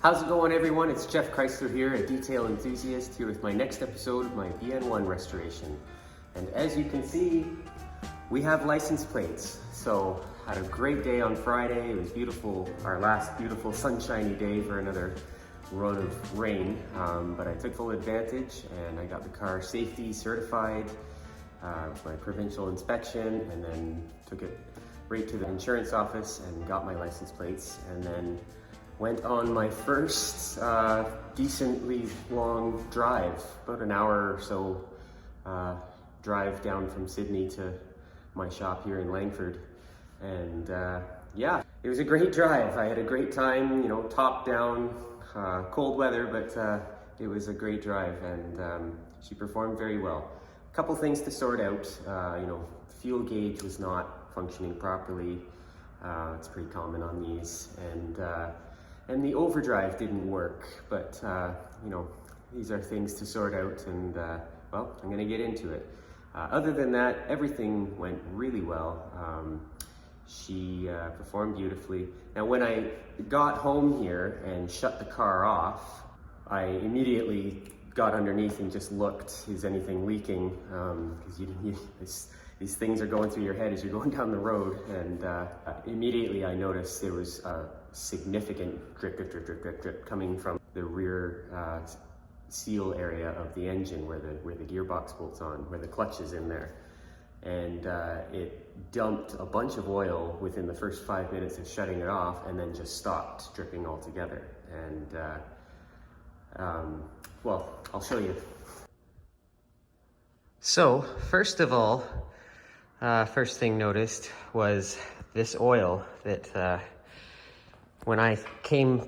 How's it going, everyone? It's Geoff Chrysler here, a detail enthusiast, here with my next episode of my BN1 restoration. And as you can see, we have license plates. So, had a great day on Friday. It was beautiful, our last beautiful sunshiny day for another run of rain. But I took full advantage and I got the car safety certified with my provincial inspection, and then took it right to the insurance office and got my license plates, and then went on my first decently long drive, about an hour or so drive down from Sydney to my shop here in Langford. And yeah, it was a great drive. I had a great time, you know, top down, cold weather, but it was a great drive, and she performed very well. A couple things to sort out. You know, fuel gauge was not functioning properly. It's pretty common on these, and the overdrive didn't work, but you know, these are things to sort out, and well, I'm gonna get into it. Other than that, everything went really well. She performed beautifully. Now, when I got home here and shut the car off, I immediately got underneath and just looked, is anything leaking? Because these things are going through your head as you're going down the road, and immediately I noticed there was a significant drip coming from the rear seal area of the engine, where the gearbox bolts on, where the clutch is in there. And it dumped a bunch of oil within the first 5 minutes of shutting it off, and then just stopped dripping altogether. And well, I'll show you. So first of all, first thing noticed was this oil that when I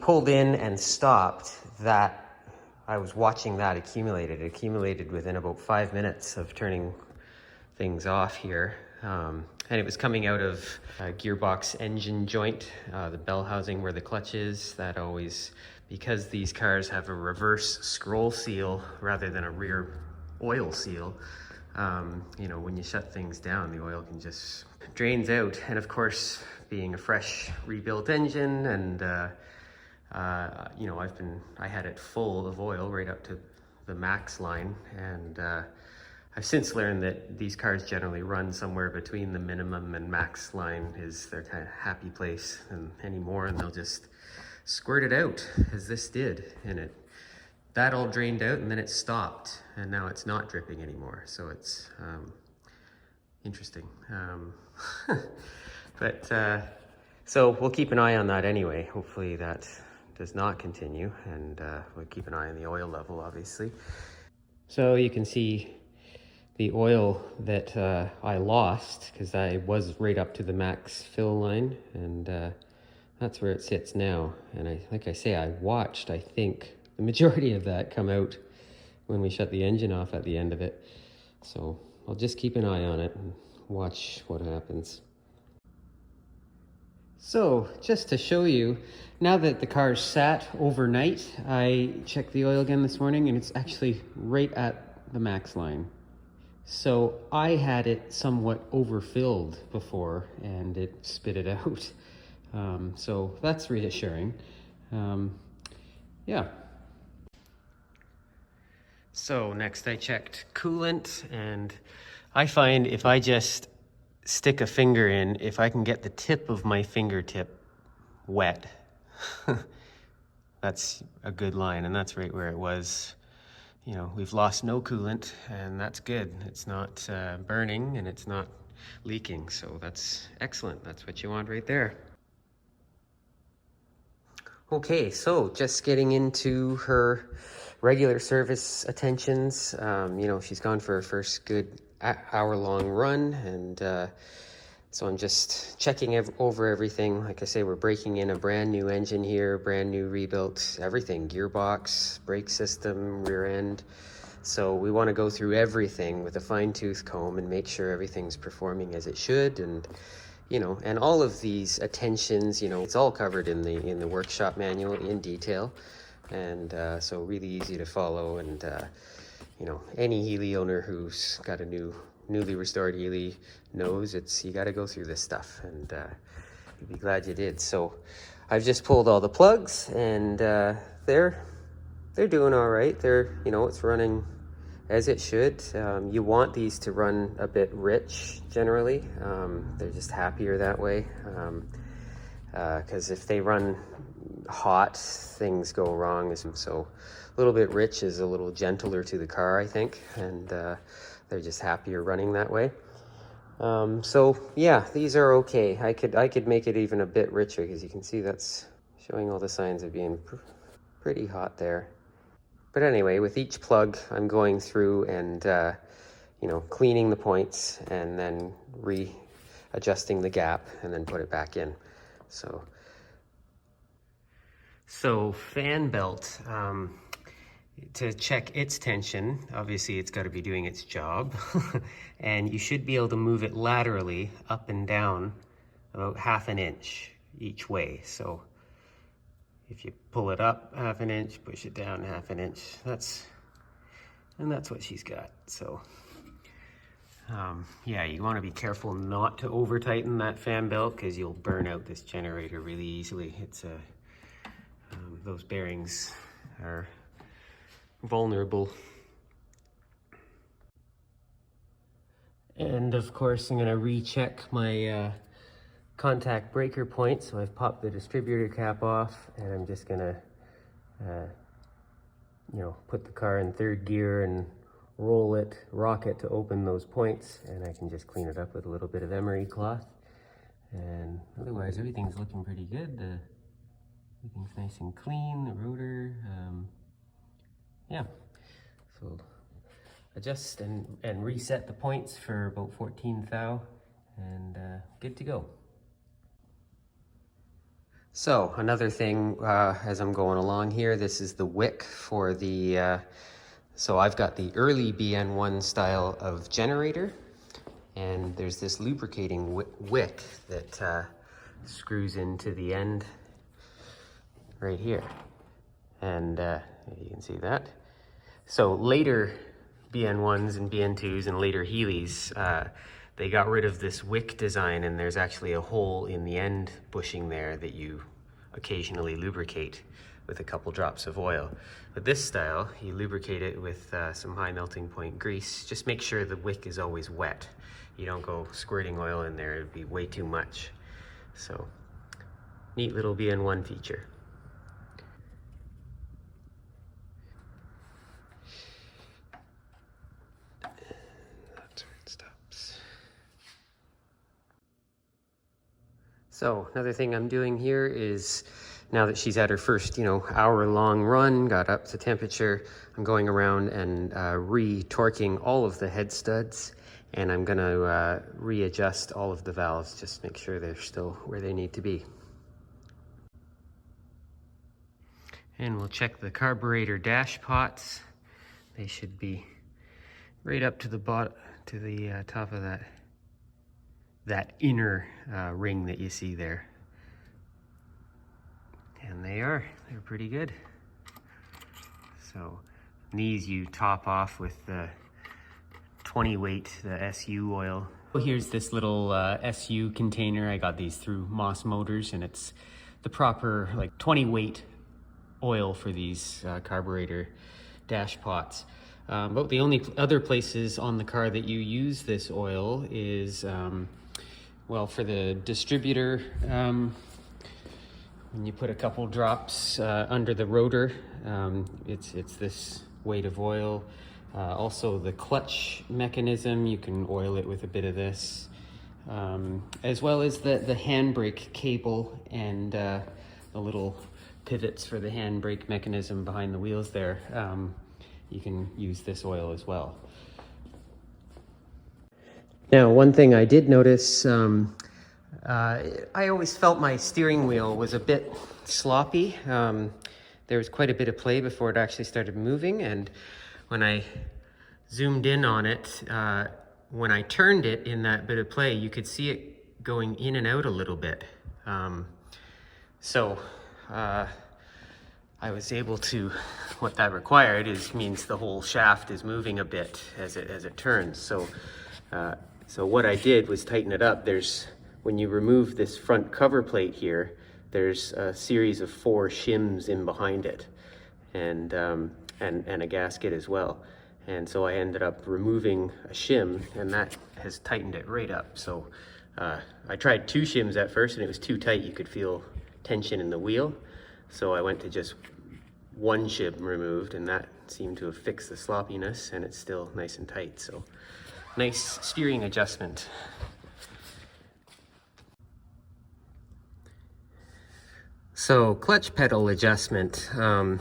pulled in and stopped, that I was watching that accumulate. It accumulated within about 5 minutes of turning things off here. And it was coming out of a gearbox engine joint, the bell housing where the clutch is. That always, because these cars have a reverse scroll seal rather than a rear oil seal, you know, when you shut things down, the oil can just drains out. And of course, being a fresh rebuilt engine, and you know, I had it full of oil right up to the max line, and I've since learned that these cars generally run somewhere between the minimum and max line is their kind of happy place, and anymore, and they'll just squirt it out as this did, and that all drained out, and then it stopped, and now it's not dripping anymore. So it's interesting. But so we'll keep an eye on that anyway. Hopefully that does not continue, and we'll keep an eye on the oil level, obviously. So you can see the oil that I lost, because I was right up to the max fill line, and that's where it sits now. And like I say, I watched, I think, the majority of that come out when we shut the engine off at the end of it. So I'll just keep an eye on it and watch what happens. So just to show you, now that the car's sat overnight, I checked the oil again this morning, and it's actually right at the max line. So I had it somewhat overfilled before, and it spit it out. So that's reassuring. Yeah. So next I checked coolant, and I find if I just stick a finger in, if I can get the tip of my fingertip wet, that's a good line, and that's right where it was. You know, we've lost no coolant, and that's good. It's not burning, and it's not leaking, so that's excellent. That's what you want right there. Okay, so just getting into her regular service attentions. You know, she's gone for her first good hour-long run, and so I'm just checking over everything. Like I say, we're breaking in a brand new engine here, brand new rebuilt everything, gearbox, brake system, rear end. So we want to go through everything with a fine-tooth comb and make sure everything's performing as it should. And you know, and all of these attentions, you know, it's all covered in the workshop manual in detail, and so really easy to follow. And you know, any Healey owner who's got a newly restored Healey knows you got to go through this stuff, and you'll be glad you did. So I've just pulled all the plugs, and they're doing all right. They're, you know, it's running as it should. You want these to run a bit rich generally. They're just happier that way. Because if they run hot, things go wrong. So a little bit rich is a little gentler to the car, I think, and they're just happier running that way. So yeah, these are okay. I could make it even a bit richer, because you can see that's showing all the signs of being pretty hot there. But anyway, with each plug, I'm going through and you know, cleaning the points and then readjusting the gap and then put it back in. So fan belt, to check its tension, obviously it's got to be doing its job. And you should be able to move it laterally up and down about 1/2 inch each way. So if you pull it up 1/2 inch, push it down 1/2 inch, that's what she's got. So yeah, you want to be careful not to over tighten that fan belt, because you'll burn out this generator really easily. It's those bearings are vulnerable. And of course, I'm going to recheck my contact breaker point. So I've popped the distributor cap off, and I'm just going to you know, put the car in 3rd gear and rock it to open those points, and I can just clean it up with a little bit of emery cloth. And otherwise, everything's looking pretty good. Everything's nice and clean, the rotor, yeah. So adjust and reset the points for about 14 thou, and good to go. So another thing, as I'm going along here, this is the wick for the, so I've got the early BN1 style of generator, and there's this lubricating wick that screws into the end right here. And you can see that. So later BN1s and BN2s and later Healeys, they got rid of this wick design, and there's actually a hole in the end bushing there that you occasionally lubricate with a couple drops of oil. But this style, you lubricate it with some high melting point grease. Just make sure the wick is always wet. You don't go squirting oil in there, it'd be way too much. So, neat little BN1 feature. That's where it stops. So, another thing I'm doing here is, now that she's at her first, you know, hour-long run, got up to temperature, I'm going around and re-torquing all of the head studs, and I'm gonna readjust all of the valves, just make sure they're still where they need to be. And we'll check the carburetor dash pots. They should be right up to the bottom, to the top of that inner ring that you see there. And they're pretty good. So these you top off with the 20 weight, the SU oil. Here's this little SU container. I got these through Moss Motors, and it's the proper like 20 weight oil for these carburetor dash pots. But the only other places on the car that you use this oil is, well, for the distributor, when you put a couple drops under the rotor, it's this weight of oil. Also the clutch mechanism, you can oil it with a bit of this, as well as the handbrake cable and the little pivots for the handbrake mechanism behind the wheels there. You can use this oil as well. Now, one thing I did notice, I always felt my steering wheel was a bit sloppy. There was quite a bit of play before it actually started moving, and when I zoomed in on it, when I turned it in that bit of play, you could see it going in and out a little bit. I was able to, what that required means the whole shaft is moving a bit as it turns. So what I did was tighten it up. When you remove this front cover plate here, there's a series of 4 shims in behind it, and a gasket as well. And so I ended up removing a shim, and that has tightened it right up. So I tried 2 shims at first, and it was too tight. You could feel tension in the wheel. So I went to just 1 shim removed, and that seemed to have fixed the sloppiness, and it's still nice and tight. So nice steering adjustment. So clutch pedal adjustment. You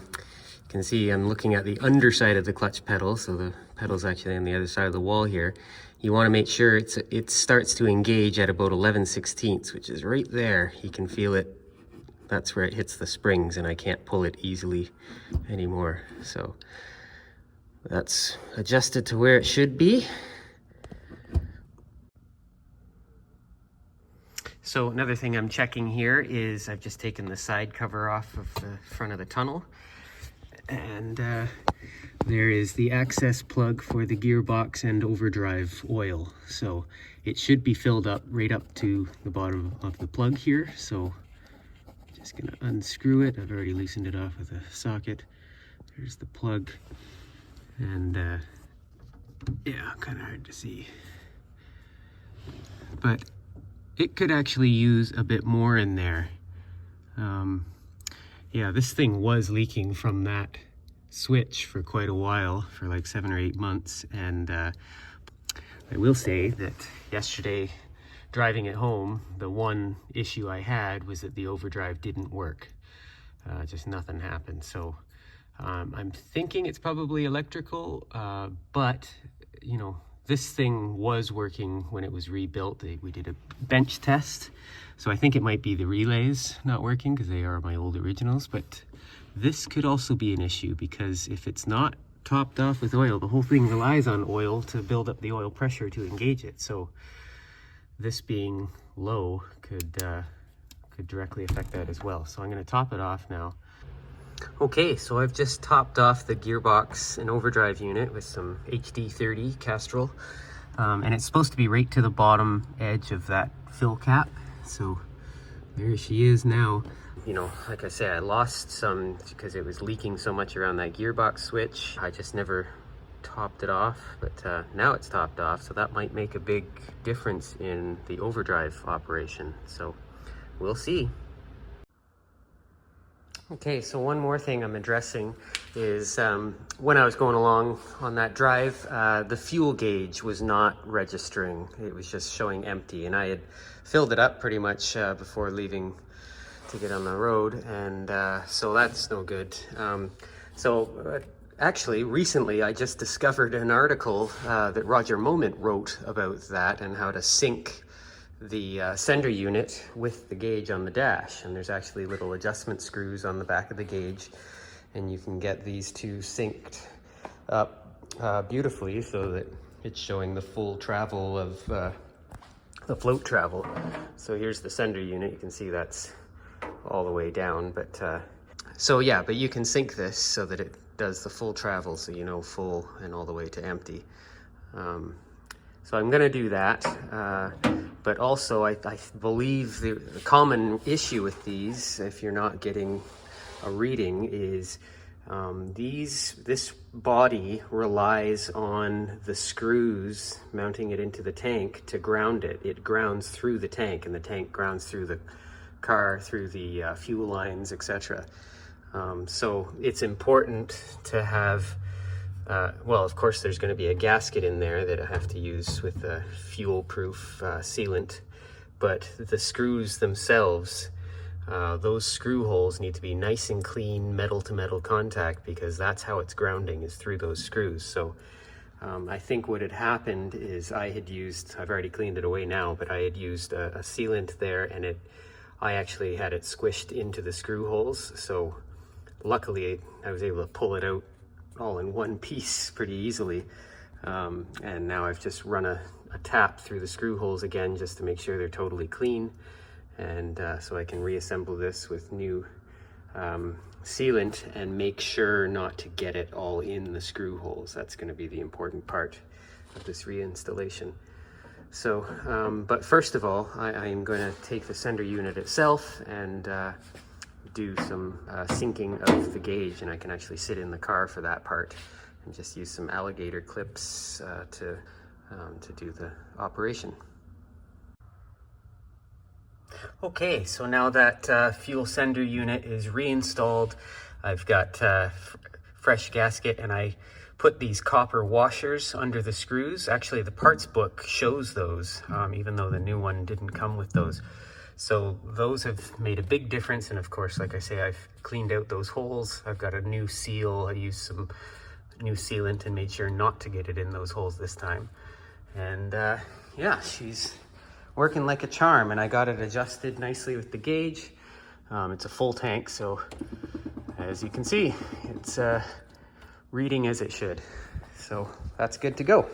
can see I'm looking at the underside of the clutch pedal, so the pedal's actually on the other side of the wall here. You want to make sure it starts to engage at about 11/16, which is right there. You can feel it. That's where it hits the springs, and I can't pull it easily anymore. So that's adjusted to where it should be. So another thing I'm checking here is I've just taken the side cover off of the front of the tunnel, and there is the access plug for the gearbox and overdrive oil. So it should be filled up right up to the bottom of the plug here. So just gonna unscrew it. I've already loosened it off with a socket. There's the plug, and yeah, kind of hard to see, but it could actually use a bit more in there. Yeah, this thing was leaking from that switch for quite a while, for like 7 or 8 months. And I will say that yesterday, driving it home, the one issue I had was that the overdrive didn't work. Just nothing happened. So I'm thinking it's probably electrical, but you know, this thing was working when it was rebuilt. We did a bench test, so I think it might be the relays not working, because they are my old originals. But this could also be an issue, because if it's not topped off with oil, the whole thing relies on oil to build up the oil pressure to engage it. So this being low could directly affect that as well. So I'm going to top it off now. Okay, so I've just topped off the gearbox and overdrive unit with some HD30 Castrol, and it's supposed to be right to the bottom edge of that fill cap. So there she is now. You know, like I said, I lost some because it was leaking so much around that gearbox switch. I just never topped it off, but now it's topped off, so that might make a big difference in the overdrive operation. So we'll see. Okay, so one more thing I'm addressing is when I was going along on that drive, the fuel gauge was not registering. It was just showing empty, and I had filled it up pretty much before leaving to get on the road, and so that's no good. Actually, recently I just discovered an article that Roger Moment wrote about that and how to sync the sender unit with the gauge on the dash. And there's actually little adjustment screws on the back of the gauge, and you can get these two synced up beautifully so that it's showing the full travel of the float travel. So here's the sender unit. You can see that's all the way down, but so yeah, but you can sync this so that it does the full travel, so you know full and all the way to empty. So I'm going to do that, but also I believe the common issue with these, if you're not getting a reading, is this body relies on the screws mounting it into the tank to ground it. It grounds through the tank, and the tank grounds through the car, through the fuel lines, etc. So it's important to have well, of course, there's going to be a gasket in there that I have to use with a fuel-proof sealant, but the screws themselves, those screw holes need to be nice and clean, metal-to-metal contact, because that's how it's grounding, is through those screws. So I think what had happened is I've already cleaned it away now, but I had used a sealant there, and I actually had it squished into the screw holes. So luckily I was able to pull it out all in one piece pretty easily, and now I've just run a tap through the screw holes again just to make sure they're totally clean, and so I can reassemble this with new sealant and make sure not to get it all in the screw holes. That's going to be the important part of this reinstallation. So, but first of all, I am going to take the sender unit itself and do some sinking of the gauge, and I can actually sit in the car for that part and just use some alligator clips to do the operation. Okay, so now that fuel sender unit is reinstalled, I've got fresh gasket, and I put these copper washers under the screws. Actually, the parts book shows those, even though the new one didn't come with those. So those have made a big difference, and of course, like I say, I've cleaned out those holes. I've got a new seal. I used some new sealant and made sure not to get it in those holes this time. And yeah, she's working like a charm, and I got it adjusted nicely with the gauge. It's a full tank, so as you can see, it's reading as it should. So that's good to go.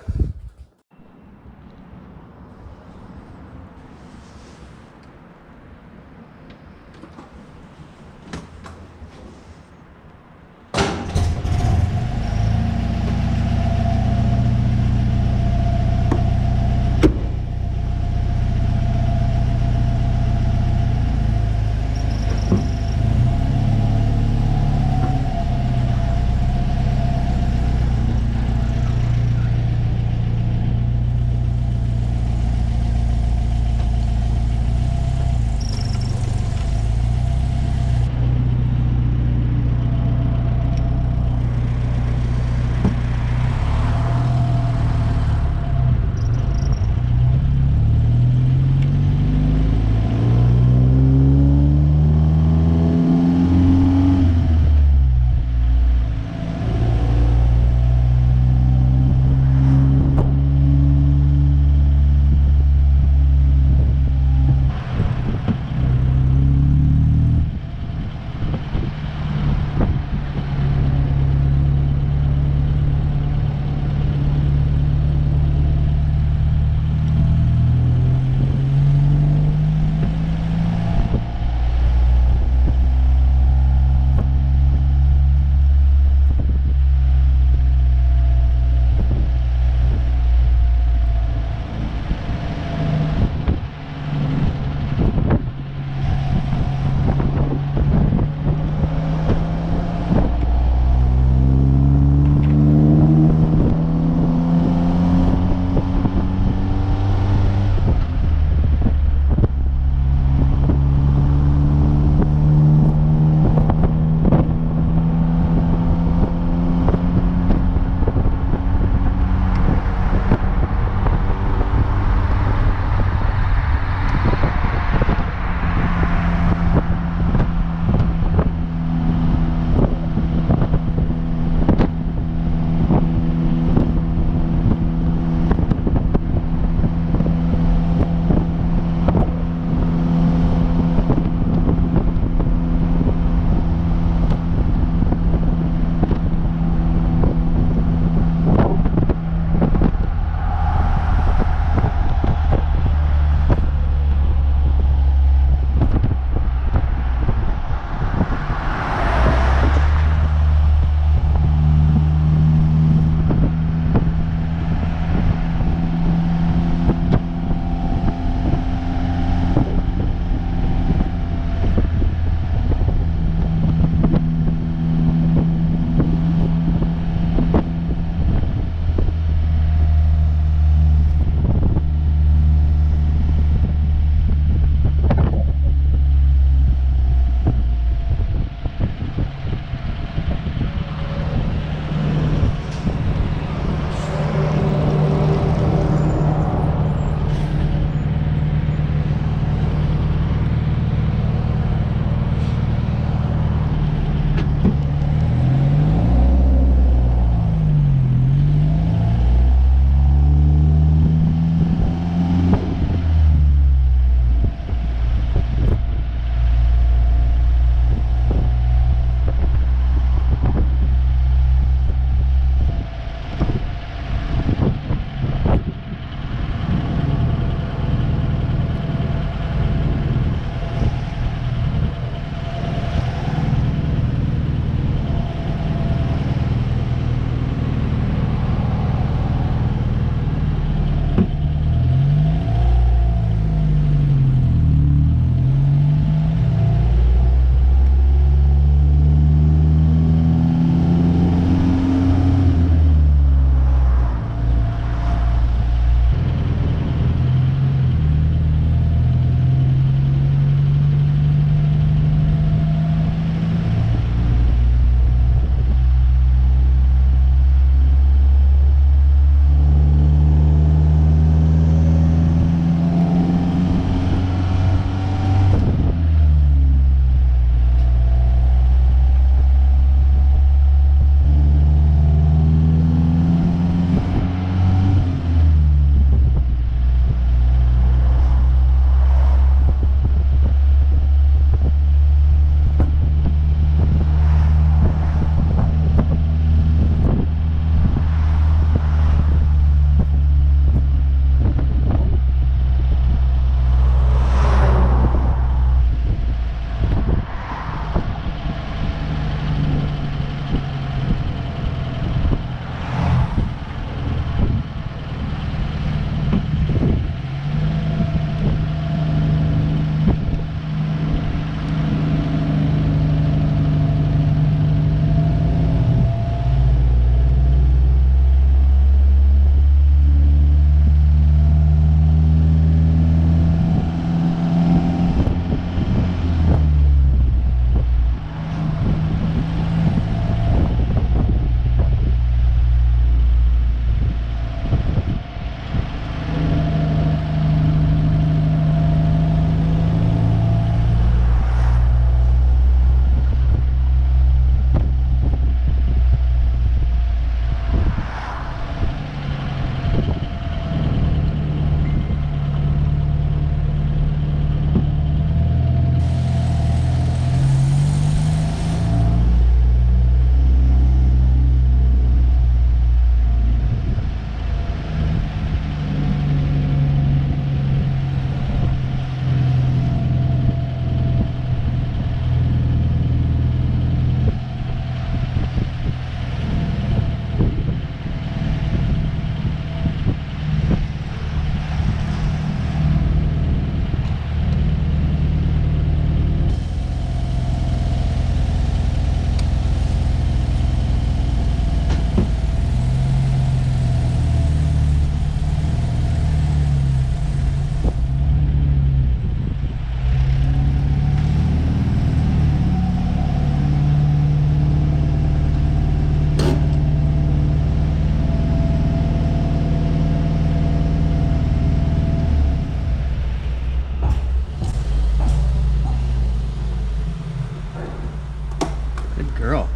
Girl.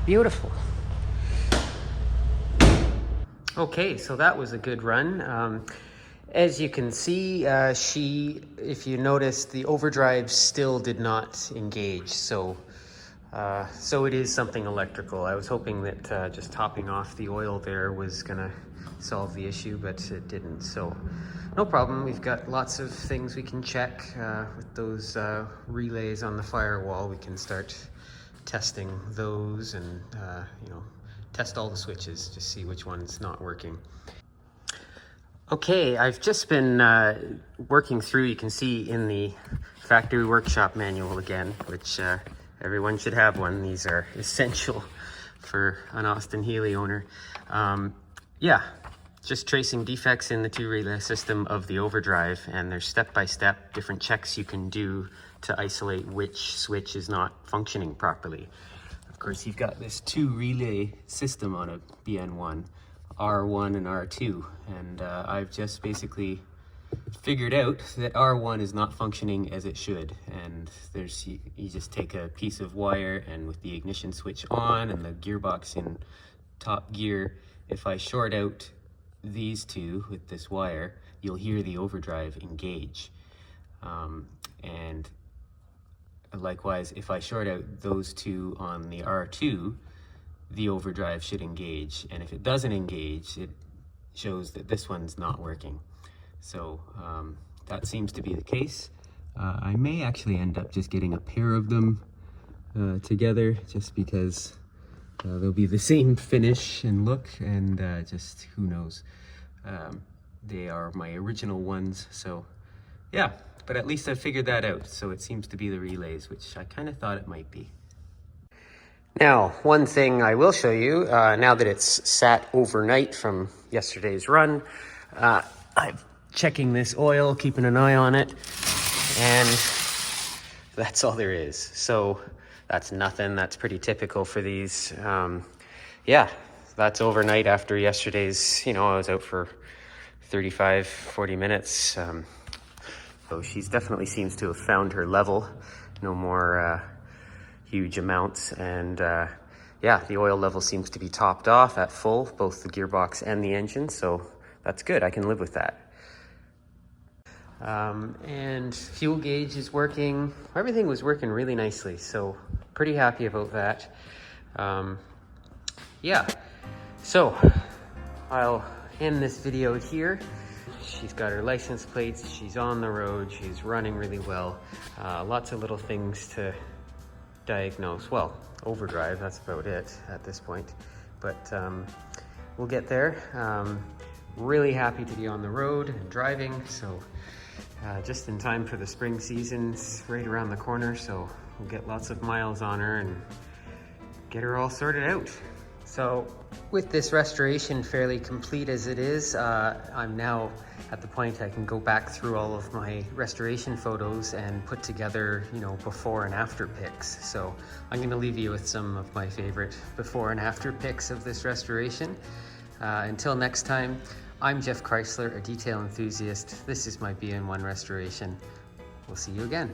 Beautiful. Okay, so that was a good run. As you can see, if you notice, the overdrive still did not engage. So it is something electrical. I was hoping that just topping off the oil there was gonna solve the issue, but it didn't. So no problem. We've got lots of things we can check with those relays on the firewall. We can start testing those and test all the switches, just see which one's not working. Okay, I've just been working through, you can see in the factory workshop manual again, which everyone should have one. These are essential for an Austin Healey owner. Yeah, just tracing defects in the two relay system of the overdrive, and there's step-by-step different checks you can do to isolate which switch is not functioning properly. Of course, you've got this two relay system on a BN1, R1 and R2, and I've just basically figured out that R1 is not functioning as it should. And you just take a piece of wire, and with the ignition switch on and the gearbox in top gear, if I short out these two with this wire, you'll hear the overdrive engage. And likewise, if I short out those two on the R2, the overdrive should engage. And if it doesn't engage, it shows that this one's not working. So that seems to be the case. I may actually end up just getting a pair of them together, just because they'll be the same finish and look, and just who knows. They are my original ones, so yeah, but at least I figured that out. So it seems to be the relays, which I kind of thought it might be. Now, one thing I will show you, now that it's sat overnight from yesterday's run, I'm checking this oil, keeping an eye on it, and that's all there is. So that's nothing. That's pretty typical for these. Yeah, that's overnight after yesterday's, I was out for 35, 40 minutes. So she definitely seems to have found her level. No more huge amounts. And yeah, the oil level seems to be topped off at full, both the gearbox and the engine. So that's good. I can live with that. And fuel gauge is working. Everything was working really nicely, so pretty happy about that. Yeah, so I'll end this video here. She's got her license plates, she's on the road, she's running really well. Lots of little things to diagnose. Well, overdrive, that's about it at this point, but we'll get there. Really happy to be on the road and driving, so just in time for the spring season. It's right around the corner, so we'll get lots of miles on her and get her all sorted out. So with this restoration fairly complete as it is, I'm now at the point I can go back through all of my restoration photos and put together, before and after pics. So I'm going to leave you with some of my favorite before and after pics of this restoration. Until next time, I'm Geoff Chrysler, a detail enthusiast. This is my BN1 restoration. We'll see you again.